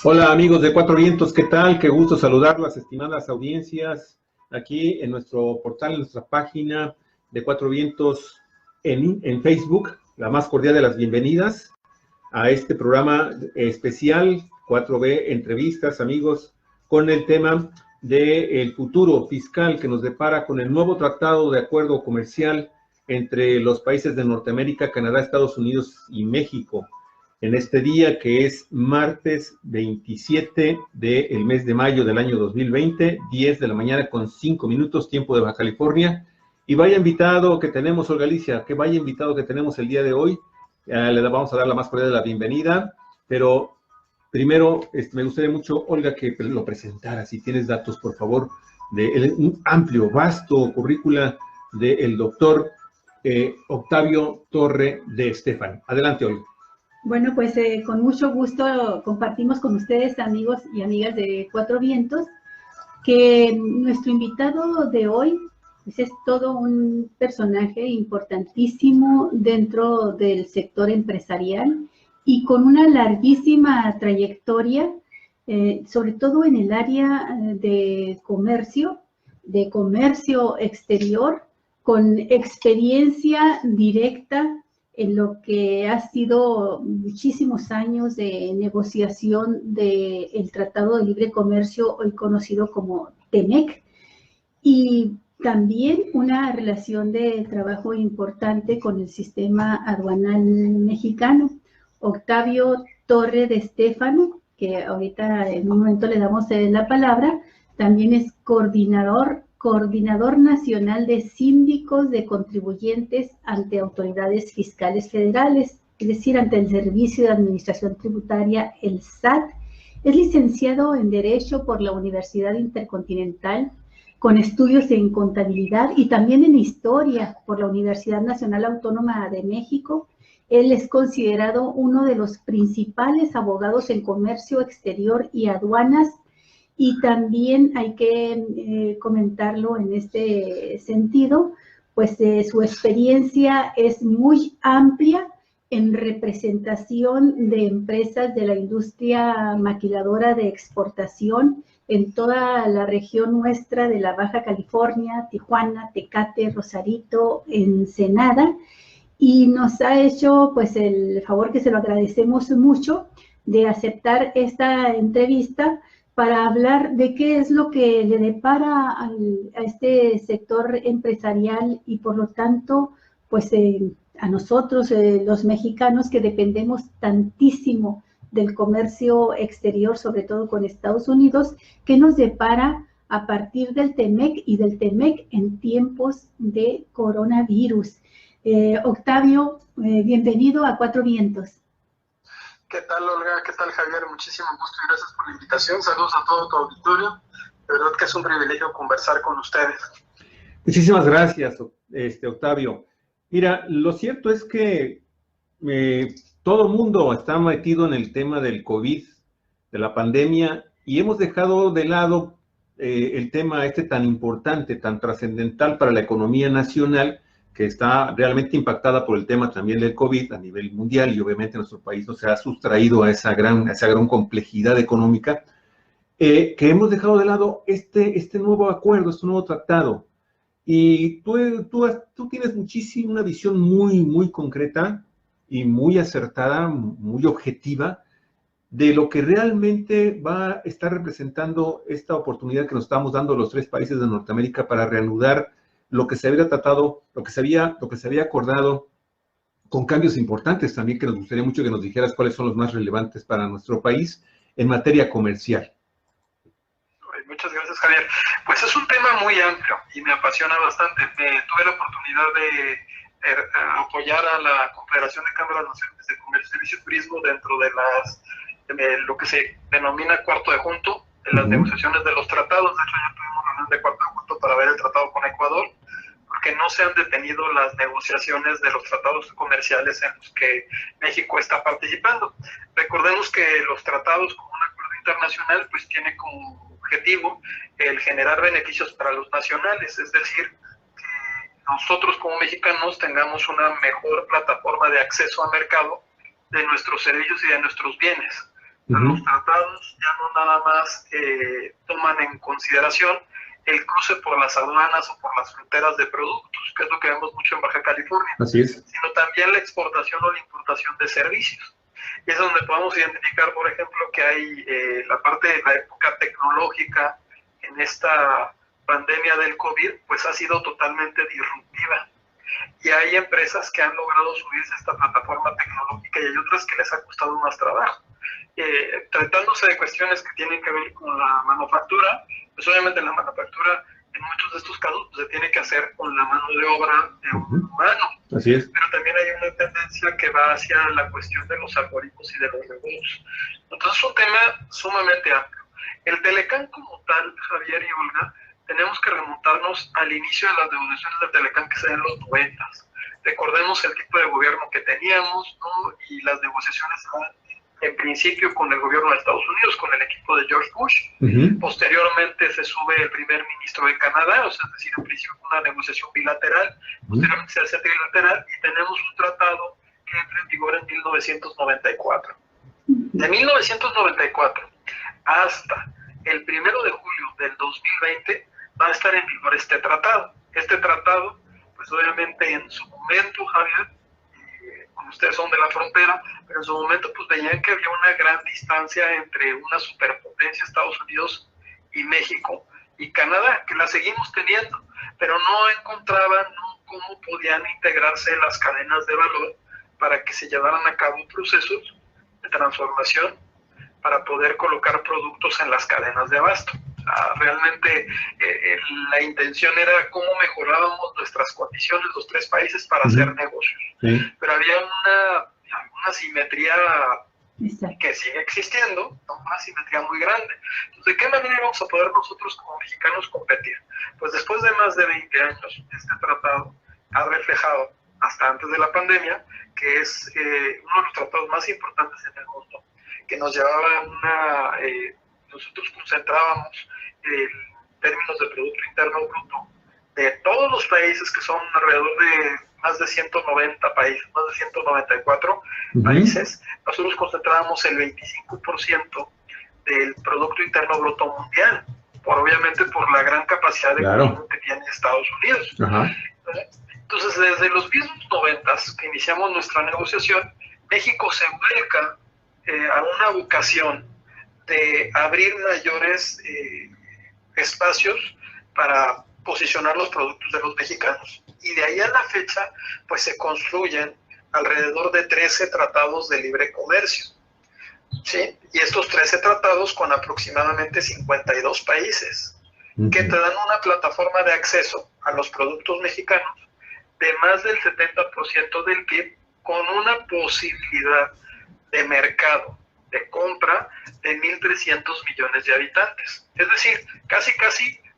Hola amigos de Cuatro Vientos, ¿qué tal? Qué gusto saludarlas, estimadas audiencias, aquí en nuestro portal, en nuestra página de Cuatro Vientos en Facebook. La más cordial de las bienvenidas a este programa especial 4B Entrevistas, amigos, con el tema del futuro fiscal que nos depara con el nuevo tratado de acuerdo comercial entre los países de Norteamérica, Canadá, Estados Unidos y México. En este día que es martes 27 del mes de mayo del año 2020, 10 de la mañana con 5 minutos, tiempo de Baja California. Y vaya invitado que tenemos, Olga Alicia, que vaya invitado que tenemos el día de hoy. Le vamos a dar la más cordial de la bienvenida, pero primero me gustaría mucho, Olga, que lo presentara. Si tienes datos, por favor, de un amplio, vasto currícula del doctor Octavio Torre de Estefan. Adelante, Olga. Bueno, pues con mucho gusto compartimos con ustedes, amigos y amigas de Cuatro Vientos, que nuestro invitado de hoy pues, es todo un personaje importantísimo dentro del sector empresarial y con una larguísima trayectoria, sobre todo en el área de comercio exterior, con experiencia directa en lo que ha sido muchísimos años de negociación del Tratado de Libre Comercio, hoy conocido como TEMEC, y también una relación de trabajo importante con el sistema aduanal mexicano. Octavio Torre de Estéfano, que ahorita en un momento le damos la palabra, también es coordinador nacional de síndicos de contribuyentes ante autoridades fiscales federales, es decir, ante el Servicio de Administración Tributaria, el SAT. Es licenciado en Derecho por la Universidad Intercontinental, con estudios en contabilidad y también en historia por la Universidad Nacional Autónoma de México. Él es considerado uno de los principales abogados en comercio exterior y aduanas, y también hay que comentarlo en este sentido, pues su experiencia es muy amplia en representación de empresas de la industria maquiladora de exportación en toda la región nuestra de la Baja California, Tijuana, Tecate, Rosarito, Ensenada, y nos ha hecho pues el favor, que se lo agradecemos mucho, de aceptar esta entrevista para hablar de qué es lo que le depara a este sector empresarial y por lo tanto pues a nosotros los mexicanos que dependemos tantísimo del comercio exterior, sobre todo con Estados Unidos, que nos depara a partir del TEMEC y del TEMEC en tiempos de coronavirus. Octavio, bienvenido a Cuatro Vientos. ¿Qué tal, Olga? ¿Qué tal, Javier? Muchísimo gusto y gracias por la invitación. Saludos a todo tu auditorio. De verdad que es un privilegio conversar con ustedes. Muchísimas gracias, Octavio. Mira, lo cierto es que todo el mundo está metido en el tema del COVID, de la pandemia, y hemos dejado de lado el tema tan importante, tan trascendental para la economía nacional, que está realmente impactada por el tema también del COVID a nivel mundial, y obviamente nuestro país no se ha sustraído a esa gran complejidad económica, que hemos dejado de lado este nuevo acuerdo, este nuevo tratado. Y tú tienes una visión muy concreta y muy acertada, muy objetiva, de lo que realmente va a estar representando esta oportunidad que nos estamos dando los tres países de Norteamérica para reanudar lo que se había tratado, lo que se había acordado, con cambios importantes también, que nos gustaría mucho que nos dijeras cuáles son los más relevantes para nuestro país en materia comercial. Muchas gracias, Javier. Pues es un tema muy amplio y me apasiona bastante. Tuve la oportunidad de apoyar a la Confederación de Cámaras Nacionales de Comercio, Servicio y Turismo dentro de lo que se denomina cuarto de junto, en las negociaciones de los tratados. De hecho, ya tuvimos reunión de cuarto de junto para ver el tratado con Ecuador, porque no se han detenido las negociaciones de los tratados comerciales en los que México está participando. Recordemos que los tratados, como un acuerdo internacional, pues tiene como objetivo el generar beneficios para los nacionales, es decir, que nosotros como mexicanos tengamos una mejor plataforma de acceso al mercado de nuestros servicios y de nuestros bienes. Los tratados ya no nada más toman en consideración el cruce por las aduanas o por las fronteras de productos, que es lo que vemos mucho en Baja California, Así es. sino también la exportación o la importación de servicios. Y es donde podemos identificar, por ejemplo, que hay la parte de la época tecnológica en esta pandemia del COVID, pues ha sido totalmente disruptiva. Y hay empresas que han logrado subirse a esta plataforma tecnológica y hay otras que les ha costado más trabajo. Tratándose de cuestiones que tienen que ver con la manufactura, pues obviamente la manufactura en muchos de estos casos pues, se tiene que hacer con la mano de obra de un humano. Así es. Pero también hay una tendencia que va hacia la cuestión de los algoritmos y de los robots. Entonces es un tema sumamente amplio. El Telecán como tal, Javier y Olga, tenemos que remontarnos al inicio de las negociaciones del Telecán que se dan en los 90. Recordemos el tipo de gobierno que teníamos, ¿no? Y las negociaciones en principio con el gobierno de Estados Unidos, con el equipo de George Bush. Posteriormente se sube el primer ministro de Canadá, o sea, es decir, en principio una negociación bilateral, posteriormente se hace trilateral y tenemos un tratado que entra en vigor en 1994. De 1994 hasta el 1 de julio del 2020 va a estar en vigor este tratado. Este tratado, pues obviamente en su momento, Javier, como ustedes son de la frontera, pero en su momento pues veían que había una gran distancia entre una superpotencia, Estados Unidos y México y Canadá, que la seguimos teniendo, pero no encontraban cómo podían integrarse las cadenas de valor para que se llevaran a cabo procesos de transformación para poder colocar productos en las cadenas de abasto. Realmente la intención era cómo mejorábamos nuestras condiciones los tres países para hacer negocios. Pero había una asimetría que sigue existiendo, una asimetría muy grande. Entonces, ¿de qué manera vamos a poder nosotros como mexicanos competir? Pues después de más de 20 años, este tratado ha reflejado, hasta antes de la pandemia, que es uno de los tratados más importantes en el mundo, que nos llevaba a nosotros concentrábamos términos de Producto Interno Bruto de todos los países, que son alrededor de más de 190 países, más de 194 países, nosotros concentrábamos el 25% del Producto Interno Bruto mundial, obviamente por la gran capacidad de consumo que tiene Estados Unidos. Entonces, desde los mismos 90 que iniciamos nuestra negociación, México se vuelca a una vocación de abrir mayores espacios para posicionar los productos de los mexicanos. Y de ahí a la fecha, pues se construyen alrededor de 13 tratados de libre comercio, ¿sí? Y estos 13 tratados con aproximadamente 52 países, que te dan una plataforma de acceso a los productos mexicanos de más del 70% del PIB, con una posibilidad de mercado, de compra de 1.300 millones de habitantes. Es decir, casi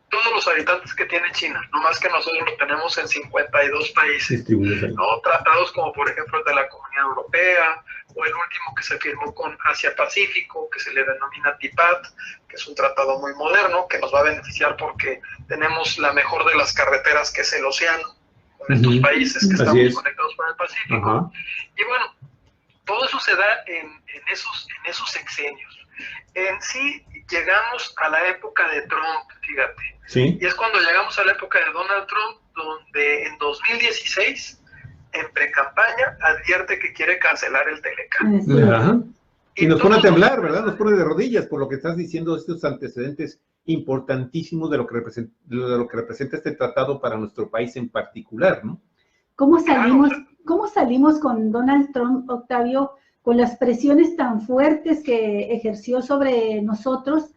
todos los habitantes que tiene China, no más que nosotros lo tenemos en 52 países, ¿no? Tratados como por ejemplo el de la Comunidad Europea, o el último que se firmó con Asia-Pacífico, que se le denomina TIPAD, que es un tratado muy moderno, que nos va a beneficiar porque tenemos la mejor de las carreteras, que es el océano, con estos países que estamos conectados con el Pacífico. Y bueno, todo eso se da en esos sexenios. En sí, llegamos a la época de Trump, fíjate. Y es cuando llegamos a la época de Donald Trump, donde en 2016, en pre-campaña, advierte que quiere cancelar el Telecán. Y nos pone a temblar, ¿verdad? Nos pone de rodillas por lo que estás diciendo, estos antecedentes importantísimos de lo que representa este tratado para nuestro país en particular, ¿no? ¿Cómo salimos con Donald Trump, Octavio, con las presiones tan fuertes que ejerció sobre nosotros?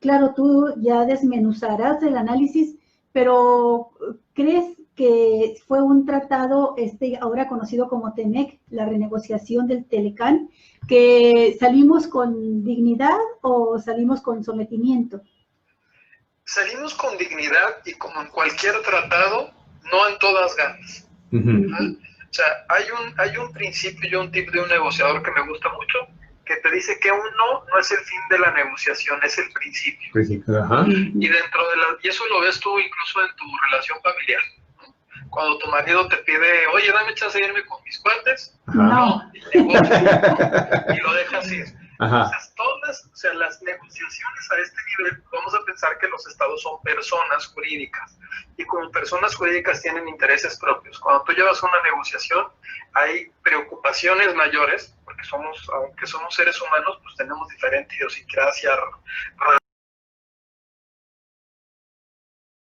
Claro, tú ya desmenuzarás el análisis, pero ¿crees que fue un tratado, ahora conocido como TEMEC, la renegociación del Telecán, que salimos con dignidad o salimos con sometimiento? Salimos con dignidad, y como en cualquier tratado, no en todas ganas. O sea, hay un principio y un tip de un negociador que me gusta mucho, que te dice que un no es el fin de la negociación, es el principio. Y y eso lo ves tú incluso en tu relación familiar, ¿no? Cuando tu marido te pide, oye, dame chance de irme con mis cuates, no, y lo dejas ir. Ajá. Entonces, las negociaciones a este nivel, vamos a pensar que los estados son personas jurídicas, y como personas jurídicas tienen intereses propios. Cuando tú llevas una negociación, hay preocupaciones mayores, porque aunque somos seres humanos, pues tenemos diferente idiosincrasia.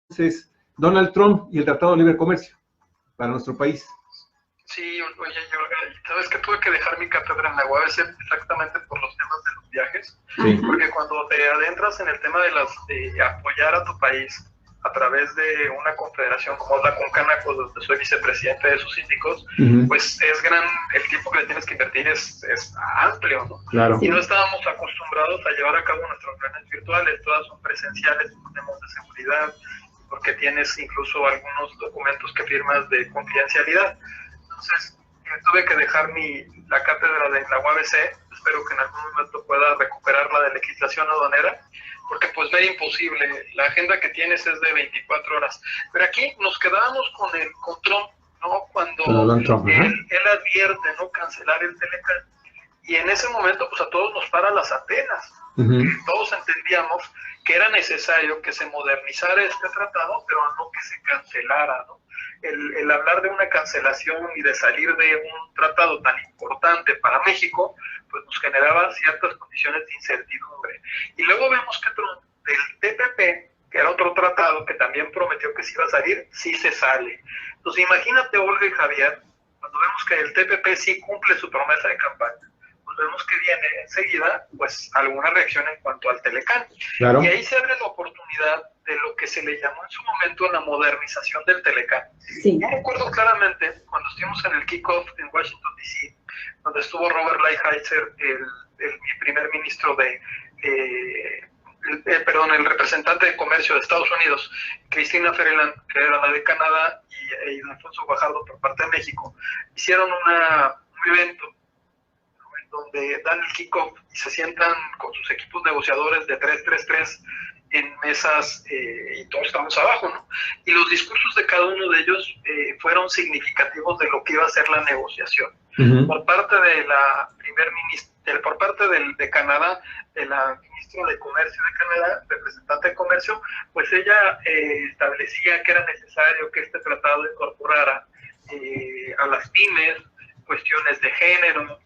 Entonces, Donald Trump y el Tratado de Libre Comercio para nuestro país. Sí, oye, sabes que tuve que dejar mi cátedra en la UABC exactamente por los temas de los viajes, Sí. porque cuando te adentras en el tema de apoyar a tu país a través de una confederación como la Concanaco, donde soy vicepresidente de sus síndicos, pues es el tiempo que le tienes que invertir es amplio, ¿no? Claro. Y no estábamos acostumbrados a llevar a cabo nuestras reuniones virtuales, todas son presenciales por temas de seguridad, porque tienes incluso algunos documentos que firmas de confidencialidad. Entonces, tuve que dejar la cátedra de la UABC, espero que en algún momento pueda recuperar la de legislación aduanera, porque pues era imposible, la agenda que tienes es de 24 horas. Pero aquí nos quedábamos con Trump, ¿no? Cuando él advierte, ¿no?, cancelar el Telecán, y en ese momento pues a todos nos para las antenas, porque todos entendíamos que era necesario que se modernizara este tratado, pero no que se cancelara, ¿no? El hablar de una cancelación y de salir de un tratado tan importante para México, pues nos generaba ciertas condiciones de incertidumbre. Y luego vemos que del TPP, que era otro tratado que también prometió que se iba a salir, sí se sale. Entonces imagínate, Olga y Javier, cuando vemos que el TPP sí cumple su promesa de campaña, pues vemos que viene enseguida pues alguna reacción en cuanto al Telecán. Claro. Y ahí se abre la oportunidad de lo que se le llamó en su momento la modernización del Telecán. Sí. Yo recuerdo claramente cuando estuvimos en el kickoff en Washington, D.C., donde estuvo Robert Lighthizer, el primer ministro el representante de comercio de Estados Unidos, Cristina Freeland, que era la de Canadá, y Alfonso Guajardo por parte de México, hicieron un evento donde dan el kickoff y se sientan con sus equipos negociadores de 3-3-3 en mesas, y todos estamos abajo, ¿no? Y los discursos de cada uno de ellos fueron significativos de lo que iba a ser la negociación. Por parte de la primer ministra, por parte de Canadá, de la ministra de Comercio de Canadá, representante de comercio, pues ella establecía que era necesario que este tratado incorporara a las pymes cuestiones de género, ¿no?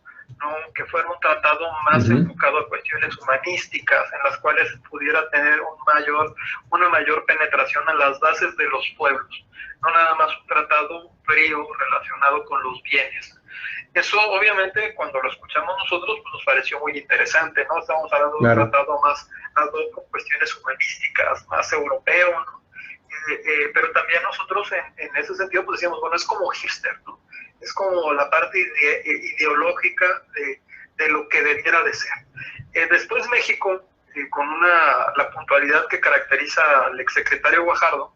Que fuera un tratado más enfocado a cuestiones humanísticas, en las cuales pudiera tener una mayor penetración en las bases de los pueblos, no nada más un tratado frío relacionado con los bienes. Eso obviamente cuando lo escuchamos nosotros pues nos pareció muy interesante, ¿no? Estamos hablando de un tratado más con cuestiones humanísticas, más europeo, ¿no? Pero también nosotros en ese sentido pues decíamos, bueno, es como hipster, ¿no? Es como la parte ideológica de lo que debiera de ser. Después México, con la puntualidad que caracteriza al exsecretario Guajardo,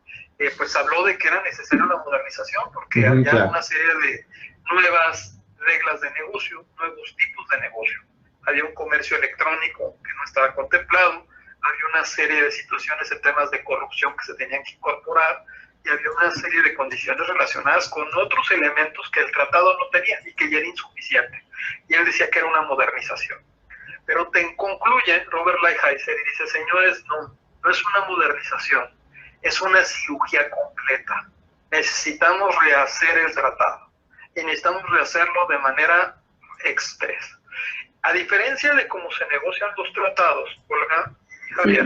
pues habló de que era necesaria la modernización, porque había una serie de nuevas reglas de negocio, nuevos tipos de negocio. Había un comercio electrónico que no estaba contemplado, había una serie de situaciones en temas de corrupción que se tenían que incorporar, y había una serie de condiciones relacionadas con otros elementos que el tratado no tenía y que ya era insuficiente. Y él decía que era una modernización. Pero concluye Robert Lighthizer y dice, señores, no es una modernización, es una cirugía completa. Necesitamos rehacer el tratado y necesitamos rehacerlo de manera express. A diferencia de cómo se negocian los tratados, Olga y Javier,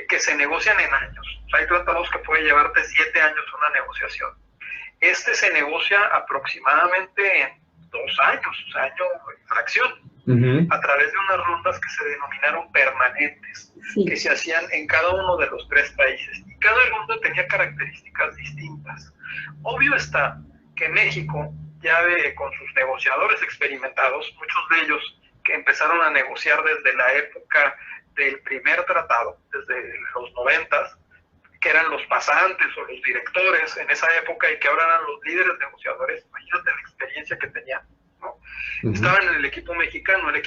que se negocian en años. Hay tratados que puede llevarte 7 años una negociación. Este se negocia aproximadamente en 2 años, año y fracción, a través de unas rondas que se denominaron permanentes, que se hacían en cada uno de los 3 países. Y cada ronda tenía características distintas. Obvio está que México, ya con sus negociadores experimentados, muchos de ellos que empezaron a negociar desde la época del primer tratado, desde los 90s, que eran los pasantes o los directores en esa época y que ahora eran los líderes negociadores, imagínate la experiencia que tenían, ¿no? Estaban en el equipo mexicano era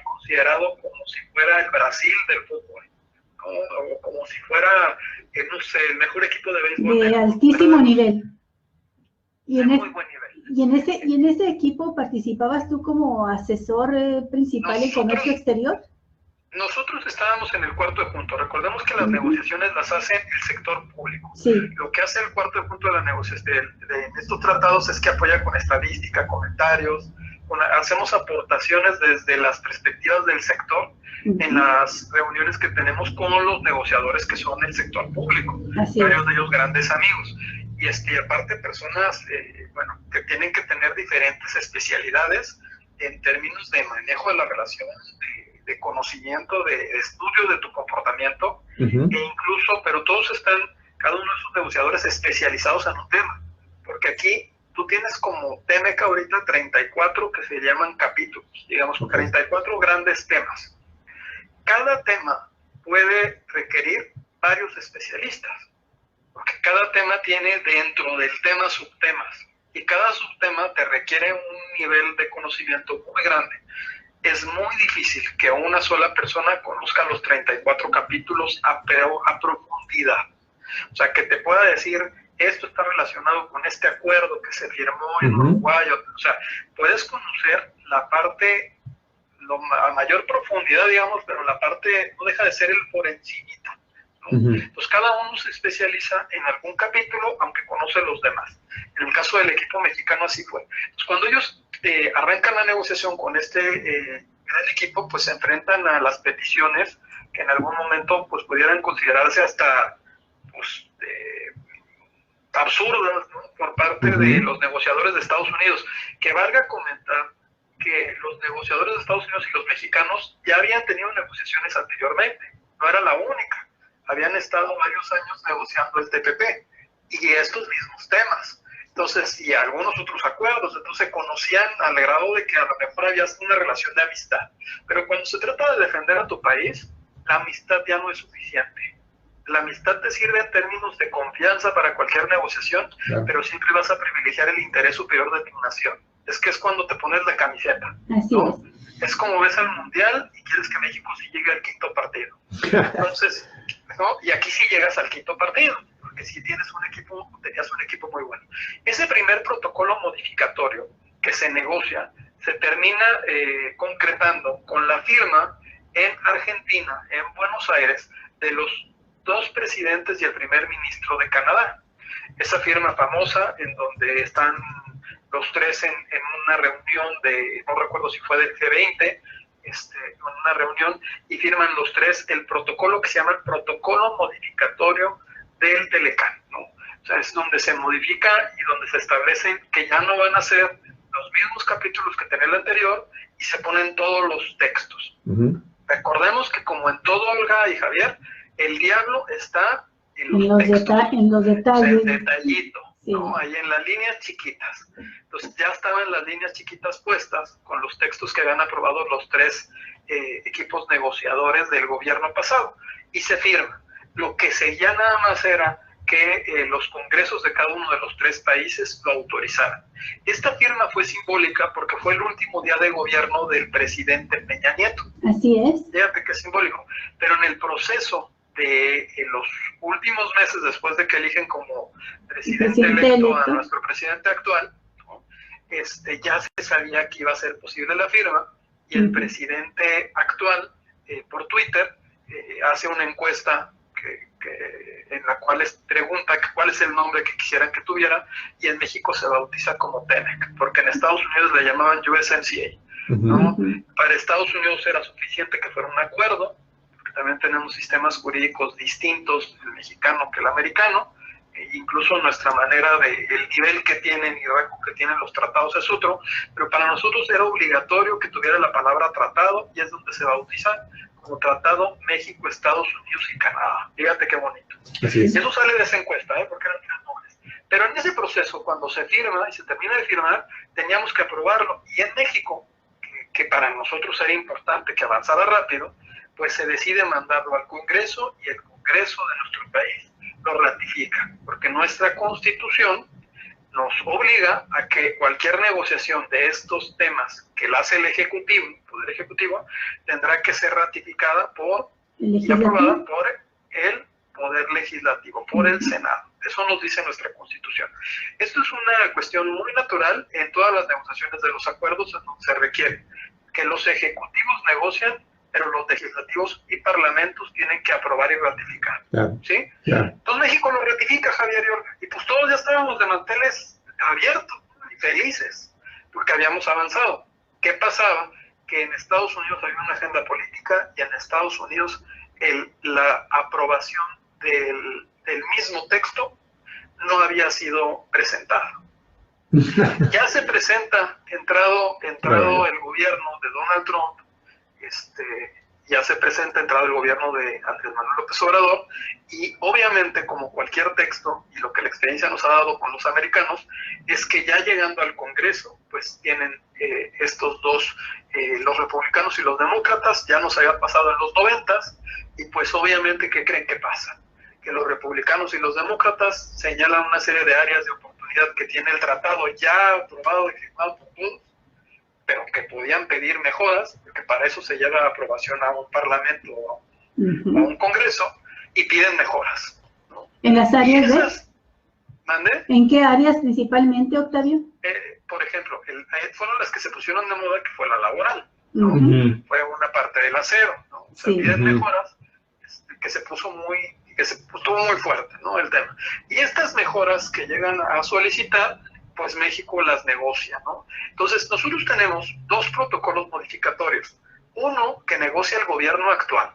considerado como si fuera el Brasil del fútbol, ¿no? O como si fuera, no sé, el mejor equipo de béisbol. De altísimo nivel. Y de muy buen nivel. ¿Y en ese equipo participabas tú como asesor principal en comercio exterior? Nosotros estábamos en el cuarto de punto. Recordemos que las negociaciones las hace el sector público. Sí. Lo que hace el cuarto de punto de la negociación de estos tratados es que apoya con estadística, comentarios, hacemos aportaciones desde las perspectivas del sector en las reuniones que tenemos con los negociadores que son del sector público, varios de ellos grandes amigos. Y aparte personas que tienen que tener diferentes especialidades en términos de manejo de las relaciones, de conocimiento, de estudio de tu comportamiento, e incluso, pero todos están, cada uno de esos negociadores especializados en un tema, porque aquí tú tienes como TMEC ahorita 34 que se llaman capítulos, digamos, 34 grandes temas. Cada tema puede requerir varios especialistas, porque cada tema tiene dentro del tema subtemas, y cada subtema te requiere un nivel de conocimiento muy grande. Es muy difícil que una sola persona conozca los 34 capítulos a profundidad. O sea, que te pueda decir, esto está relacionado con este acuerdo que se firmó en Uruguay. O sea, puedes conocer la parte a mayor profundidad, digamos, pero la parte no deja de ser el por encimita, ¿no? Entonces, cada uno se especializa en algún capítulo, aunque conoce los demás. En el caso del equipo mexicano así fue. Entonces, cuando ellos arrancan la negociación con este gran equipo, pues se enfrentan a las peticiones que en algún momento pues pudieran considerarse hasta pues, absurdas, ¿no? Por parte de los negociadores de Estados Unidos. Que valga comentar que los negociadores de Estados Unidos y los mexicanos ya habían tenido negociaciones anteriormente, no era la única. Habían estado varios años negociando el TPP y estos mismos temas. Entonces, y algunos otros acuerdos, entonces se conocían al grado de que a lo mejor había una relación de amistad. Pero cuando se trata de defender a tu país, la amistad ya no es suficiente. La amistad te sirve en términos de confianza para cualquier negociación, pero siempre vas a privilegiar el interés superior de tu nación. Es que es cuando te pones la camiseta, ¿no? Es como ves al Mundial y quieres que México sí llegue al quinto partido. Entonces, ¿no? Y aquí sí llegas al quinto partido, porque si tienes tenías un equipo muy bueno. Ese primer protocolo modificatorio que se negocia, se termina concretando con la firma en Argentina, en Buenos Aires, de los dos presidentes y el primer ministro de Canadá. Esa firma famosa en donde están los tres en una reunión no recuerdo si fue del G20, en una reunión, y firman los tres el protocolo que se llama el protocolo modificatorio del Telecán, ¿no? O sea, es donde se modifica y donde se establecen que ya no van a ser los mismos capítulos que tenía el anterior y se ponen todos los textos. Recordemos que como en todo, Olga y Javier, el diablo está en los textos, en los detalles. En detallito, ¿no? Ahí en las líneas chiquitas. Entonces ya estaban las líneas chiquitas puestas con los textos que habían aprobado los tres equipos negociadores del gobierno pasado y se firma. Lo que ya nada más era que los congresos de cada uno de los tres países lo autorizaran. Esta firma fue simbólica porque fue el último día de gobierno del presidente Peña Nieto. Así es. Fíjate que es simbólico. Pero en el proceso de los últimos meses después de que eligen como presidente electo a nuestro presidente actual, ¿no? Ya se sabía que iba a ser posible la firma y el presidente actual por Twitter hace una encuesta en la cual les pregunta cuál es el nombre que quisieran que tuviera y en México se bautiza como TEMEC, porque en Estados Unidos le llamaban USMCA, ¿no? Para Estados Unidos era suficiente que fuera un acuerdo, porque también tenemos sistemas jurídicos distintos, el mexicano que el americano, incluso nuestra manera el nivel que tienen y rango que tienen los tratados es otro, pero para nosotros era obligatorio que tuviera la palabra tratado y es donde se bautiza como Tratado México, Estados Unidos y Canadá. Fíjate qué bonito. Así es. Y eso sale de esa encuesta, porque eran tres nombres. Pero en ese proceso, cuando se firma y se termina de firmar, teníamos que aprobarlo. Y en México, que para nosotros era importante que avanzara rápido, pues se decide mandarlo al Congreso y el Congreso de nuestro país lo ratifica, porque nuestra Constitución nos obliga a que cualquier negociación de estos temas que la hace el Ejecutivo, el Poder Ejecutivo, tendrá que ser ratificada y aprobada por el poder legislativo, por el Senado. Eso nos dice nuestra Constitución. Esto es una cuestión muy natural en todas las negociaciones de los acuerdos, en donde se requiere que los ejecutivos negocian, pero los legislativos y parlamentos tienen que aprobar y ratificar. Claro. ¿Sí? Claro. Entonces México lo ratifica, Javier y Olga, y pues todos ya estábamos de manteles abiertos y felices, porque habíamos avanzado. ¿Qué pasaba? Que en Estados Unidos había una agenda política y en Estados Unidos la aprobación del mismo texto no había sido presentada. Ya se presenta, entrado el gobierno de Donald Trump, ya se presenta entrado el gobierno de Andrés Manuel López Obrador, y obviamente, como cualquier texto, y lo que la experiencia nos ha dado con los americanos, es que ya llegando al Congreso, pues tienen estos dos, los republicanos y los demócratas, ya nos había pasado en los 90s, y pues obviamente, ¿qué creen que pasa? Que los republicanos y los demócratas señalan una serie de áreas de oportunidad que tiene el tratado ya aprobado y firmado por todos, pero que podían pedir mejoras, porque para eso se lleva a aprobación a un parlamento o a un congreso, y piden mejoras, ¿no? ¿En las áreas de? ¿Mande? ¿En qué áreas principalmente, Octavio? Por ejemplo, fueron las que se pusieron de moda, que fue la laboral, ¿no? Fue una parte del acero, ¿no? O sea, piden mejoras, que se puso estuvo muy fuerte, ¿no? El tema. Y estas mejoras que llegan a solicitar, pues México las negocia, ¿no? Entonces, nosotros tenemos dos protocolos modificatorios. Uno que negocia el gobierno actual,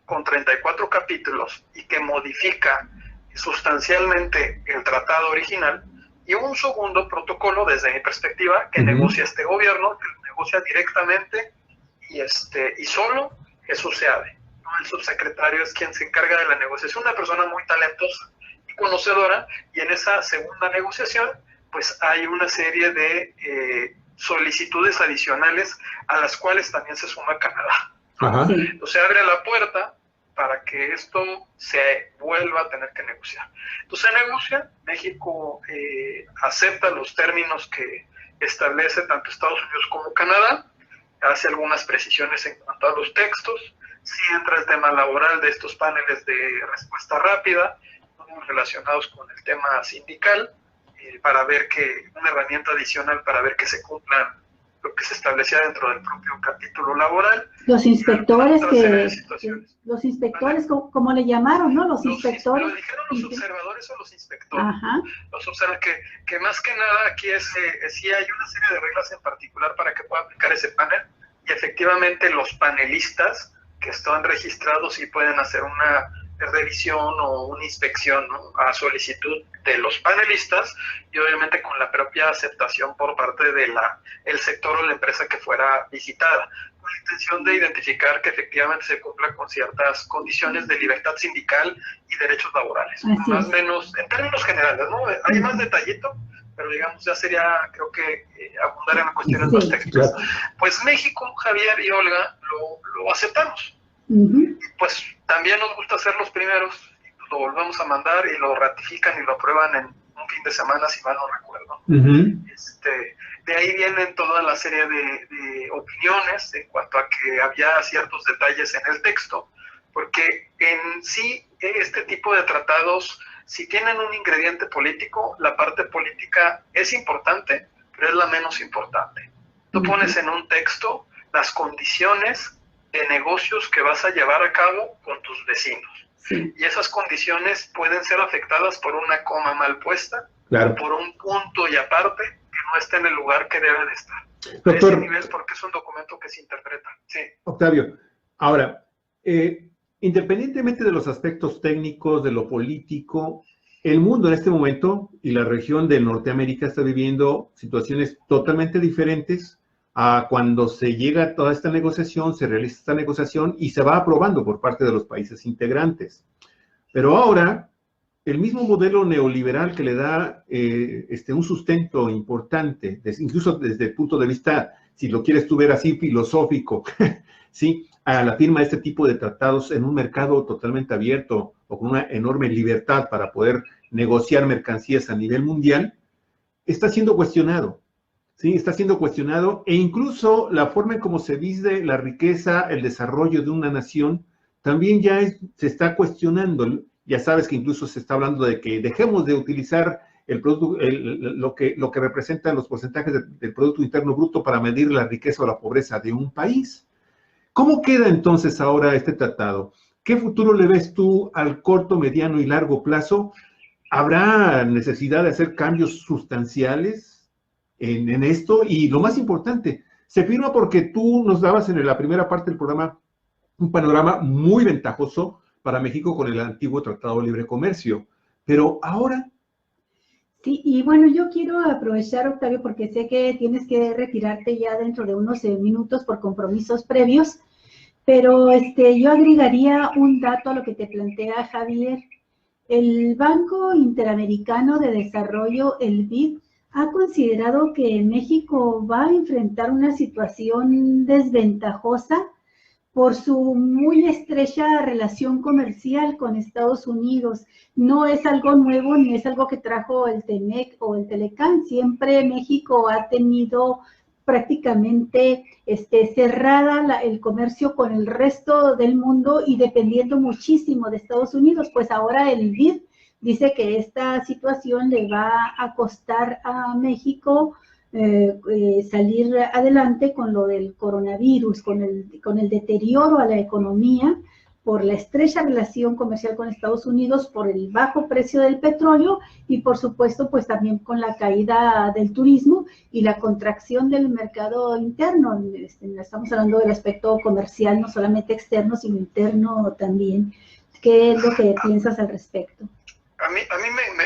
con 34 capítulos, y que modifica sustancialmente el tratado original, y un segundo protocolo, desde mi perspectiva, que negocia este gobierno, que lo negocia directamente, y solo Jesús Seade, ¿no? El subsecretario es quien se encarga de la negociación, una persona muy talentosa y conocedora, y en esa segunda negociación, pues hay una serie de solicitudes adicionales a las cuales también se suma Canadá. Entonces se abre la puerta para que esto se vuelva a tener que negociar. Entonces se negocia, México acepta los términos que establece tanto Estados Unidos como Canadá, hace algunas precisiones en cuanto a los textos, sí entra el tema laboral de estos paneles de respuesta rápida, relacionados con el tema sindical, para ver que una herramienta adicional para ver que se cumplan lo que se establecía dentro del propio capítulo laboral. Los inspectores los inspectores, ¿cómo le llamaron, no? Los inspectores. Lo dijeron los observadores o los inspectores. Los observadores, que más que nada aquí sí hay una serie de reglas en particular para que pueda aplicar ese panel, y efectivamente los panelistas que están registrados sí pueden hacer una revisión o una inspección, ¿no? A solicitud de los panelistas, y obviamente con la propia aceptación por parte de el sector o la empresa que fuera visitada, con la intención de identificar que efectivamente se cumpla con ciertas condiciones de libertad sindical y derechos laborales, más o menos en términos generales, ¿no? Hay más detallito, pero digamos ya sería, creo que abundar en cuestiones más técnicas. Pues México, Javier y Olga, lo aceptamos. Pues también nos gusta ser los primeros, lo volvemos a mandar y lo ratifican y lo aprueban en un fin de semana, si mal no recuerdo. De ahí vienen toda la serie de opiniones en cuanto a que había ciertos detalles en el texto, porque en sí este tipo de tratados, si tienen un ingrediente político, la parte política es importante, pero es la menos importante. Tú pones en un texto las condiciones de negocios que vas a llevar a cabo con tus vecinos. Y esas condiciones pueden ser afectadas por una coma mal puesta, o por un punto y aparte que no está en el lugar que debe de estar. Doctor, a ese nivel, porque es un documento que se interpreta. Octavio, ahora, independientemente de los aspectos técnicos, de lo político, el mundo en este momento y la región de Norteamérica está viviendo situaciones totalmente diferentes a cuando se llega a toda esta negociación, se realiza esta negociación y se va aprobando por parte de los países integrantes. Pero ahora, el mismo modelo neoliberal que le da un sustento importante, incluso desde el punto de vista, si lo quieres tú ver así, filosófico, ¿sí? A la firma de este tipo de tratados en un mercado totalmente abierto o con una enorme libertad para poder negociar mercancías a nivel mundial, está siendo cuestionado. Sí, está siendo cuestionado, e incluso la forma en cómo se viste la riqueza, el desarrollo de una nación, también ya se está cuestionando, Ya sabes que incluso se está hablando de que dejemos de utilizar el producto, lo que representan los porcentajes del Producto Interno Bruto para medir la riqueza o la pobreza de un país. ¿Cómo queda entonces ahora este tratado? ¿Qué futuro le ves tú al corto, mediano y largo plazo? ¿Habrá necesidad de hacer cambios sustanciales en esto? Y lo más importante, se firma porque tú nos dabas en la primera parte del programa un panorama muy ventajoso para México con el antiguo Tratado de Libre Comercio. Pero ahora... Sí, y bueno, yo quiero aprovechar, Octavio, porque sé que tienes que retirarte ya dentro de unos minutos por compromisos previos, pero yo agregaría un dato a lo que te plantea Javier. El Banco Interamericano de Desarrollo, el BID, ha considerado que México va a enfrentar una situación desventajosa por su muy estrecha relación comercial con Estados Unidos. No es algo nuevo ni es algo que trajo el TEMEC o el Telecán. Siempre México ha tenido prácticamente cerrada el comercio con el resto del mundo y dependiendo muchísimo de Estados Unidos. Pues ahora el BID dice que esta situación le va a costar a México salir adelante con lo del coronavirus, con el deterioro a la economía por la estrecha relación comercial con Estados Unidos, por el bajo precio del petróleo y por supuesto pues también con la caída del turismo y la contracción del mercado interno. Estamos hablando del aspecto comercial, no solamente externo, sino interno también. ¿Qué es lo que piensas al respecto? A mí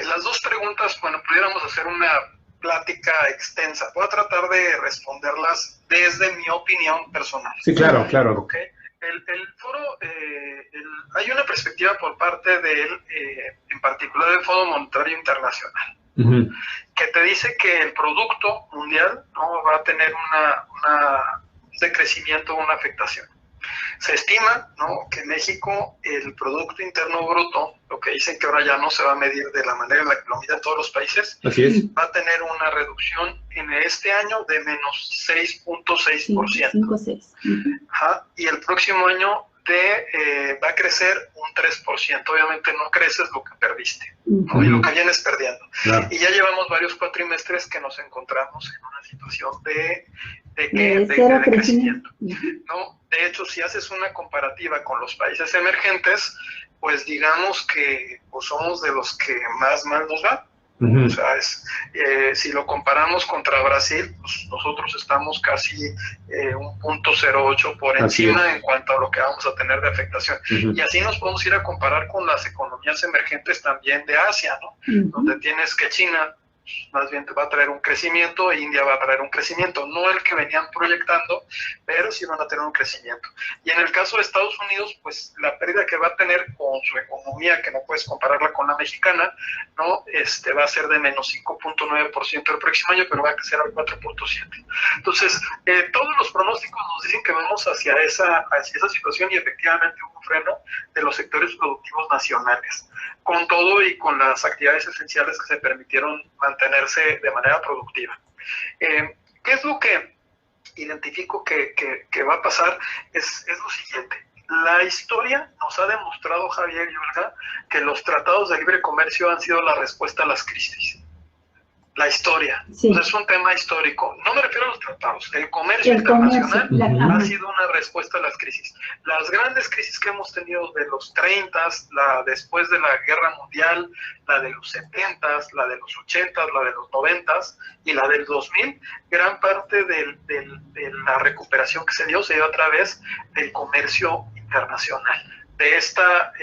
las dos preguntas, bueno, pudiéramos hacer una plática extensa. Voy a tratar de responderlas desde mi opinión personal. Sí, claro, claro. Okay. El foro, hay una perspectiva por parte de él, en particular del Fondo Monetario Internacional, que te dice que el producto mundial no va a tener un decrecimiento, una afectación. Se estima, ¿no?, que en México el Producto Interno Bruto, lo que dicen que ahora ya no se va a medir de la manera en la que lo miden todos los países, así es, va a tener una reducción en este año de menos 6.6%. Y el próximo año va a crecer un 3%. Obviamente no creces lo que perdiste, ¿no? Y lo que vienes perdiendo. Claro. Y ya llevamos varios cuatrimestres que nos encontramos en una situación de crecimiento, ¿no? De hecho, si haces una comparativa con los países emergentes, pues digamos que pues somos de los que más mal nos va. O sea, si lo comparamos contra Brasil, pues nosotros estamos casi 1.08 por encima en cuanto a lo que vamos a tener de afectación. Y así nos podemos ir a comparar con las economías emergentes también de Asia, ¿no? Donde tienes que China más bien te va a traer un crecimiento e India va a traer un crecimiento, no el que venían proyectando, pero sí van a tener un crecimiento. Y en el caso de Estados Unidos, pues la pérdida que va a tener con su economía, que no puedes compararla con la mexicana, ¿no? Va a ser de menos 5.9% el próximo año, pero va a crecer al 4.7%. Entonces, todos los pronósticos nos dicen que vamos hacia esa situación y efectivamente hubo un freno de los sectores productivos nacionales, con todo y con las actividades esenciales que se permitieron mantenerse de manera productiva. ¿Qué es lo que identifico que va a pasar? Es lo siguiente. La historia nos ha demostrado, Javier y Olga, que los tratados de libre comercio han sido la respuesta a las crisis. La historia. Sí. Entonces, es un tema histórico. No me refiero a los tratados. El comercio internacional ha sido una respuesta a las crisis. Las grandes crisis que hemos tenido de los 30s, la después de la Guerra Mundial, la de los 70s, la de los 80s, la de los 90s y la del 2000, gran parte de la recuperación que se dio a través del comercio internacional. De esta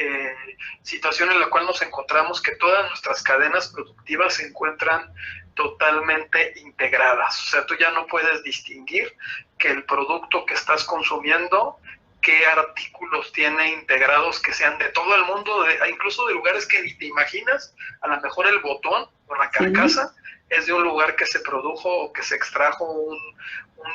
situación en la cual nos encontramos, que todas nuestras cadenas productivas se encuentran totalmente integradas. O sea, tú ya no puedes distinguir que el producto que estás consumiendo, qué artículos tiene integrados que sean de todo el mundo, incluso de lugares que ni te imaginas. A lo mejor el botón o la carcasa es de un lugar que se produjo o que se extrajo un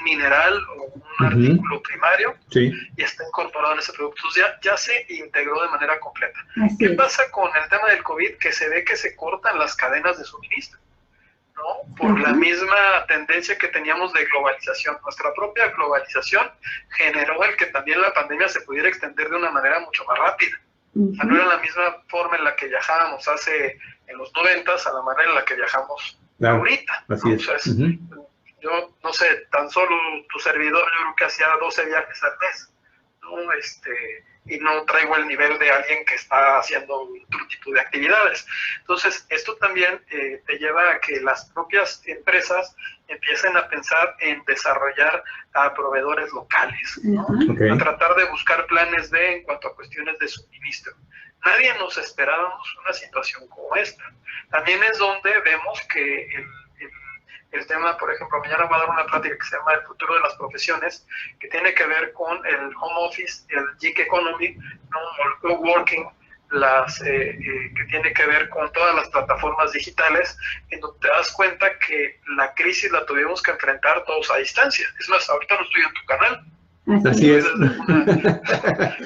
mineral o un artículo primario y está incorporado en ese producto. Entonces ya se integró de manera completa. ¿Qué pasa con el tema del COVID? Que se ve que se cortan las cadenas de suministro, ¿no? Por la misma tendencia que teníamos de globalización. Nuestra propia globalización generó el que también la pandemia se pudiera extender de una manera mucho más rápida. No era la misma forma en la que viajábamos en los 90s a la manera en la que viajamos ahorita. Así es. Entonces, yo no sé, tan solo tu servidor, yo creo que hacía 12 viajes al mes, ¿no? Y no traigo el nivel de alguien que está haciendo otro tipo de actividades. Entonces, esto también te lleva a que las propias empresas empiecen a pensar en desarrollar a proveedores locales, ¿no? A tratar de buscar planes B en cuanto a cuestiones de suministro. Nadie nos esperábamos una situación como esta. También es donde vemos que el tema, por ejemplo, mañana voy a dar una plática que se llama El futuro de las profesiones, que tiene que ver con el home office, el gig economy, ¿no? El coworking, que tiene que ver con todas las plataformas digitales, en donde te das cuenta que la crisis la tuvimos que enfrentar todos a distancia. Es más, ahorita no estoy en tu canal. Así es.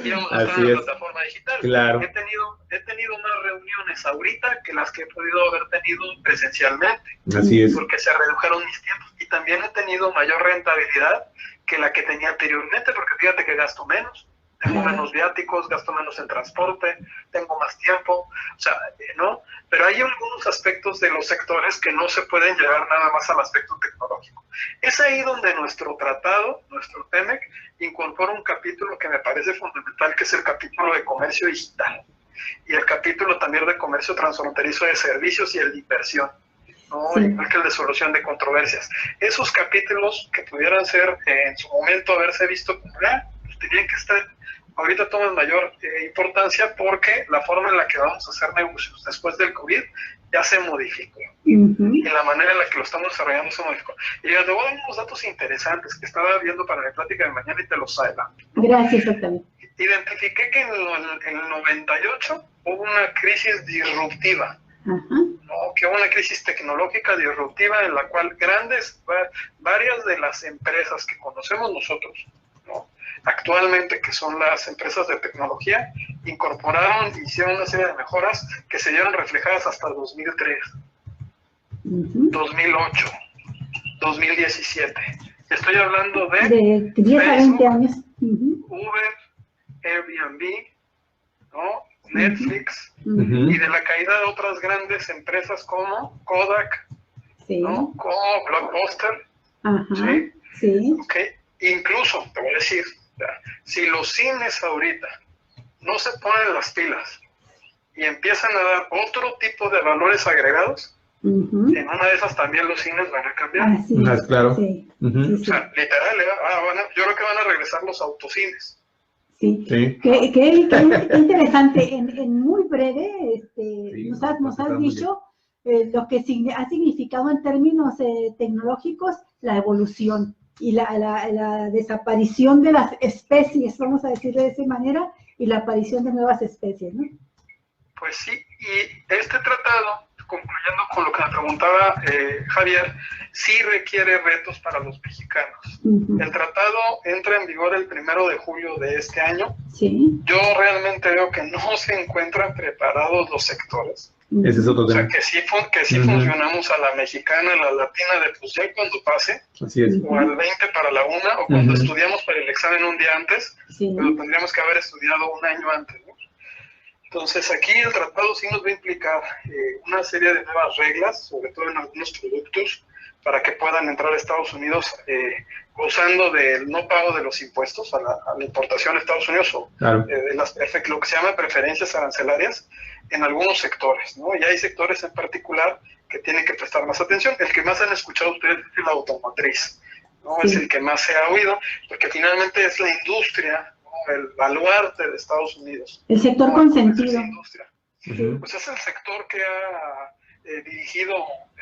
Íbamos a estar en la plataforma digital. Claro. He tenido más reuniones ahorita que las que he podido haber tenido presencialmente. Así es. Porque se redujeron mis tiempos. Y también he tenido mayor rentabilidad que la que tenía anteriormente, porque fíjate que gasto menos. Tengo menos viáticos, gasto menos en transporte, tengo más tiempo, o sea, ¿no? Pero hay algunos aspectos de los sectores que no se pueden llevar nada más al aspecto tecnológico. Es ahí donde nuestro tratado, nuestro TEMEC, incorpora un capítulo que me parece fundamental, que es el capítulo de comercio digital, y el capítulo también de comercio transfronterizo de servicios y el de inversión, ¿no? Igual que el de solución de controversias. Esos capítulos que pudieran ser, en su momento, haberse visto como, pues tenían que estar, ahorita toman mayor importancia porque la forma en la que vamos a hacer negocios después del COVID ya se modificó. Y la manera en la que lo estamos desarrollando se modificó. Y yo te voy a dar unos datos interesantes que estaba viendo para mi plática de mañana y te los adelanto. Gracias, Octavio. Identifiqué que en el 98 hubo una crisis disruptiva. ¿No? Que hubo una crisis tecnológica disruptiva en la cual varias de las empresas que conocemos nosotros, ¿no? Actualmente, que son las empresas de tecnología, incorporaron, hicieron una serie de mejoras que se vieron reflejadas hasta 2003, 2008, 2017. Estoy hablando de 10 a 20 años. Uber, Airbnb, ¿no? Netflix, y de la caída de otras grandes empresas como Kodak, ¿no? Como Blockbuster. ¿Sí? Okay. Incluso, te voy a decir, si los cines ahorita no se ponen las pilas y empiezan a dar otro tipo de valores agregados, en una de esas también los cines van a cambiar. Claro. O sea, literal, yo creo que van a regresar los autocines. Sí. Qué interesante. En muy breve, nos has dicho lo que ha significado en términos tecnológicos la evolución y la desaparición de las especies, vamos a decirlo de esa manera, y la aparición de nuevas especies, ¿no? Pues sí, y este tratado, concluyendo con lo que me preguntaba Javier, sí requiere retos para los mexicanos. El tratado entra en vigor el 1 de julio de este año. Yo realmente veo que no se encuentran preparados los sectores. Ese es otro tema. O sea, que sí funcionamos a la mexicana, a la latina, de pues ya cuando pase, o al 20 para la 1, o cuando estudiamos para el examen un día antes, pero tendríamos que haber estudiado un año antes, ¿no? Entonces aquí el tratado sí nos va a implicar una serie de nuevas reglas, sobre todo en algunos productos, para que puedan entrar a Estados Unidos gozando del no pago de los impuestos a la importación a Estados Unidos, o de lo que se llama preferencias arancelarias en algunos sectores, ¿no? Y hay sectores en particular que tienen que prestar más atención. El que más han escuchado ustedes es la automotriz, ¿no? Es el que más se ha oído, porque finalmente es la industria, el baluarte de Estados Unidos. El sector consentido. Pues es el sector que ha dirigido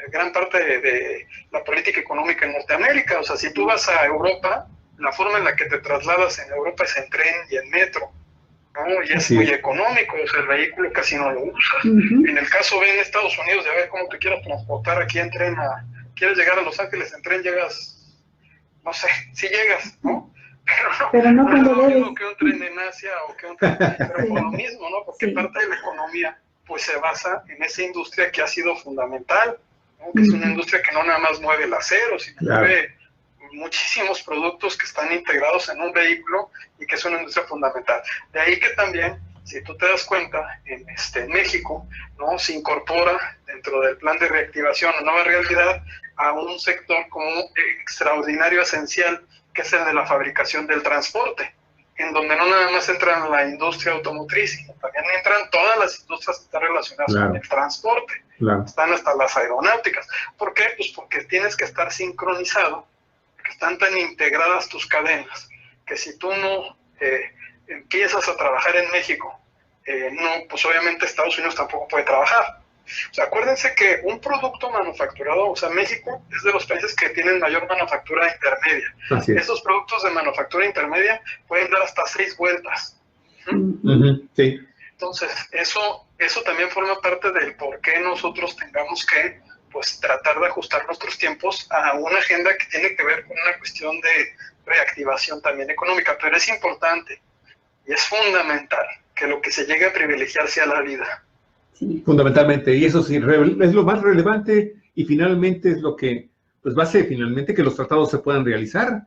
gran parte de la política económica en Norteamérica. O sea, si tú vas a Europa, la forma en la que te trasladas en Europa es en tren y en metro, ¿no? Y es muy económico, o sea, el vehículo casi no lo usas. En el caso en Estados Unidos, de ver cómo te quieras transportar aquí en tren, quieres llegar a Los Ángeles en tren, llegas, no sé, si llegas, ¿no? Pero no es lo mismo que un tren en Asia o que un tren, pero por lo mismo, ¿no? Porque parte de la economía pues se basa en esa industria que ha sido fundamental, ¿no? Que es una industria que no nada más mueve el acero, sino mueve muchísimos productos que están integrados en un vehículo y que es una industria fundamental. De ahí que también si tú te das cuenta, en México, ¿no?, se incorpora dentro del plan de reactivación o nueva realidad a un sector como extraordinario, esencial, que es el de la fabricación del transporte, en donde no nada más entra la industria automotriz, sino también entran todas las industrias que están relacionadas con el transporte. Están hasta las aeronáuticas. ¿Por qué? Pues porque tienes que estar sincronizado, porque están tan integradas tus cadenas, que si tú no empiezas a trabajar en México, no, pues obviamente Estados Unidos tampoco puede trabajar. O sea, acuérdense que un producto manufacturado, o sea, México es de los países que tienen mayor manufactura intermedia. Estos productos de manufactura intermedia pueden dar hasta 6 vueltas. Sí. Entonces, eso también forma parte del por qué nosotros tengamos que, pues, tratar de ajustar nuestros tiempos a una agenda que tiene que ver con una cuestión de reactivación también económica. Pero es importante y es fundamental que lo que se llegue a privilegiar sea la vida. Sí. Fundamentalmente, y eso sí, es lo más relevante y finalmente es lo que pues va a hacer finalmente que los tratados se puedan realizar.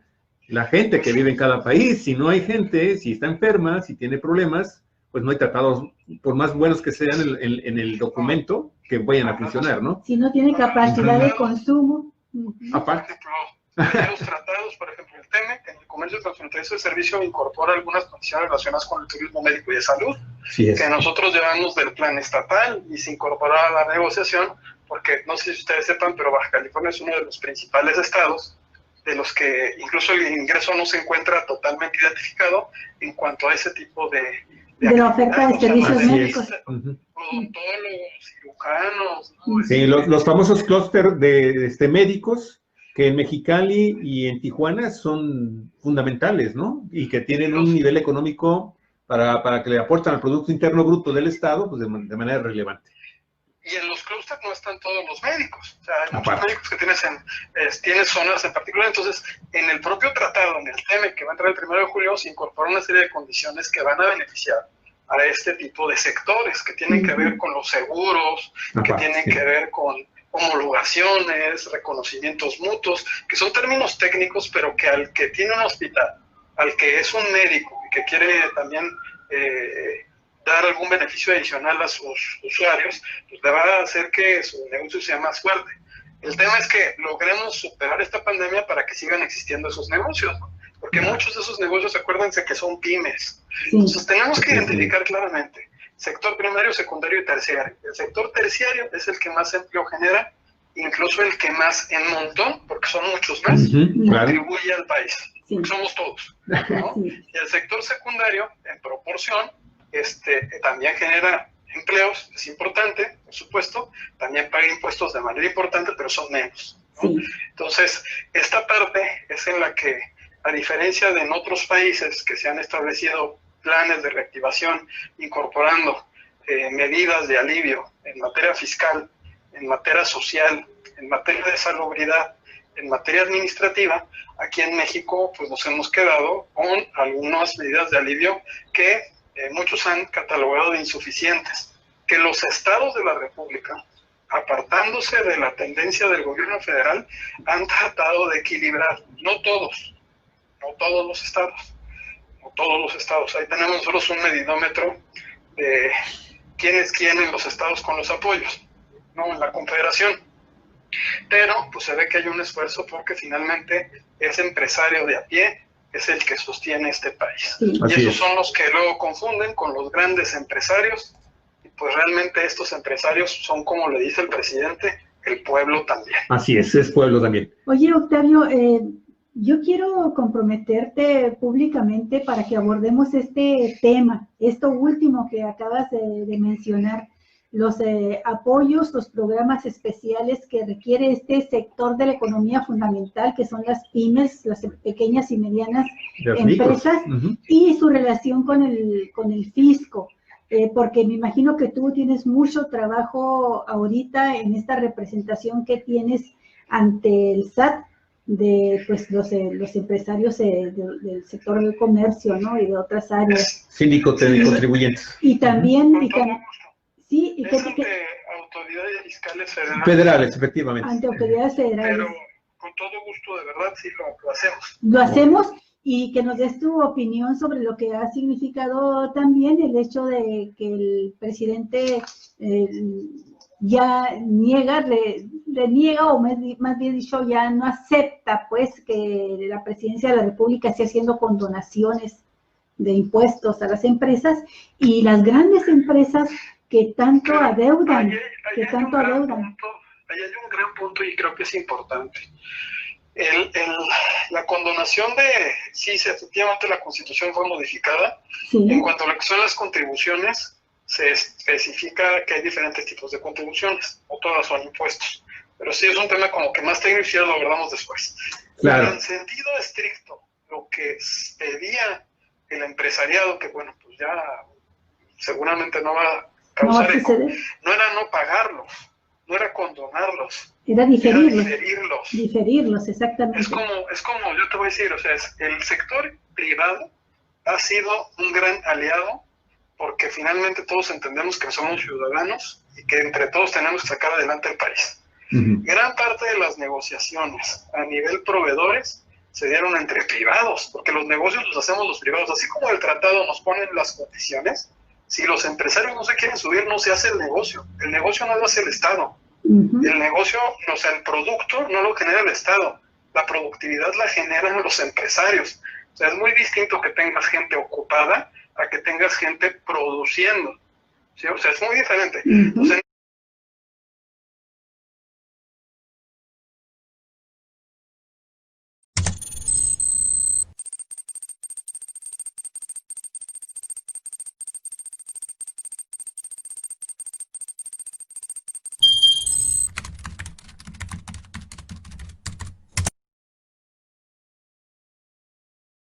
La gente que vive en cada país, si no hay gente, si está enferma, si tiene problemas, pues no hay tratados, por más buenos que sean en el documento, que vayan a funcionar, ¿no? Si no tiene capacidad de consumo. Aparte. Los tratados, por ejemplo, el TEMEC, en el comercio transfronterizo de servicio, incorpora algunas condiciones relacionadas con el turismo médico y de salud, que nosotros llevamos del plan estatal y se incorpora a la negociación, porque no sé si ustedes sepan, pero Baja California es uno de los principales estados de los que incluso el ingreso no se encuentra totalmente identificado en cuanto a ese tipo de la oferta de servicios médicos. Odontólogos, cirujanos, ¿no? Sí, los famosos clústeres de médicos, que en Mexicali y en Tijuana son fundamentales, ¿no? Y que tienen un nivel económico para que le aportan al Producto Interno Bruto del Estado, pues de manera relevante. Y en los clústeres no están todos los médicos, o sea, hay muchos médicos que tienes zonas en particular. Entonces, en el propio tratado, en el TEMEC, que va a entrar el 1 de julio, se incorpora una serie de condiciones que van a beneficiar a este tipo de sectores, que tienen que ver con los seguros, que tienen que ver con homologaciones, reconocimientos mutuos, que son términos técnicos, pero que al que tiene un hospital, al que es un médico y que quiere también dar algún beneficio adicional a sus usuarios, pues le va a hacer que su negocio sea más fuerte. El tema es que logremos superar esta pandemia para que sigan existiendo esos negocios, ¿no? Porque muchos de esos negocios, acuérdense que son pymes. Entonces tenemos que identificar claramente sector primario, secundario y terciario. El sector terciario es el que más empleo genera, incluso el que más en montón, porque son muchos más, contribuye al país. Somos todos, ¿no? Y el sector secundario, en proporción, también genera empleos, es importante, por supuesto, también paga impuestos de manera importante, pero son menos, ¿no? Entonces, esta parte es en la que, a diferencia de en otros países que se han establecido planes de reactivación, incorporando medidas de alivio en materia fiscal, en materia social, en materia de salubridad, en materia administrativa, aquí en México pues nos hemos quedado con algunas medidas de alivio que muchos han catalogado de insuficientes, que los estados de la República, apartándose de la tendencia del gobierno federal, han tratado de equilibrar. No todos los estados. No todos los estados. Ahí tenemos nosotros un medidómetro de quién es quién en los estados con los apoyos, ¿no? En la Confederación. Pero pues se ve que hay un esfuerzo porque finalmente ese empresario de a pie es el que sostiene este país. Y esos son los que luego confunden con los grandes empresarios. Y pues realmente estos empresarios son, como le dice el presidente, el pueblo también. Así es pueblo también. Oye, Octavio, yo quiero comprometerte públicamente para que abordemos este tema, esto último que acabas de mencionar, los apoyos, los programas especiales que requiere este sector de la economía fundamental, que son las pymes, las pequeñas y medianas empresas, y su relación con el fisco, porque me imagino que tú tienes mucho trabajo ahorita en esta representación que tienes ante el SAT, de pues los empresarios del sector del comercio, ¿no? Y de otras áreas. Síndico de contribuyentes. Y también... Sí, y ante autoridades fiscales federales. Federales, efectivamente. Ante autoridades federales. Pero con todo gusto, de verdad, sí lo hacemos. Lo hacemos y que nos des tu opinión sobre lo que ha significado también el hecho de que el presidente ya reniega, o más bien dicho, ya no acepta pues que la presidencia de la República esté haciendo condonaciones de impuestos a las empresas, y las grandes empresas que tanto adeudan, Ahí hay un gran punto y creo que es importante. La condonación sí, efectivamente la Constitución fue modificada. Sí. En cuanto a lo que son las contribuciones, se especifica que hay diferentes tipos de contribuciones, no todas son impuestos. Pero sí es un tema como que más técnico y ya lo abordamos después. Claro. En sentido estricto, lo que pedía el empresariado, que bueno, pues ya seguramente no va a causar eco, no era no pagarlos, no era condonarlos, era diferirlos. Diferirlos, exactamente. Es como, yo te voy a decir, o sea, el sector privado ha sido un gran aliado, porque finalmente todos entendemos que somos ciudadanos y que entre todos tenemos que sacar adelante el país. Gran parte de las negociaciones a nivel proveedores se dieron entre privados, porque los negocios los hacemos los privados, así como el tratado nos ponen las condiciones. Si los empresarios no se quieren subir, no se hace el negocio no lo hace el Estado. El negocio, o sea, el producto no lo genera el Estado, la productividad la generan los empresarios. O sea, es muy distinto que tengas gente ocupada a que tengas gente produciendo, ¿sí? O sea, es muy diferente. O sea,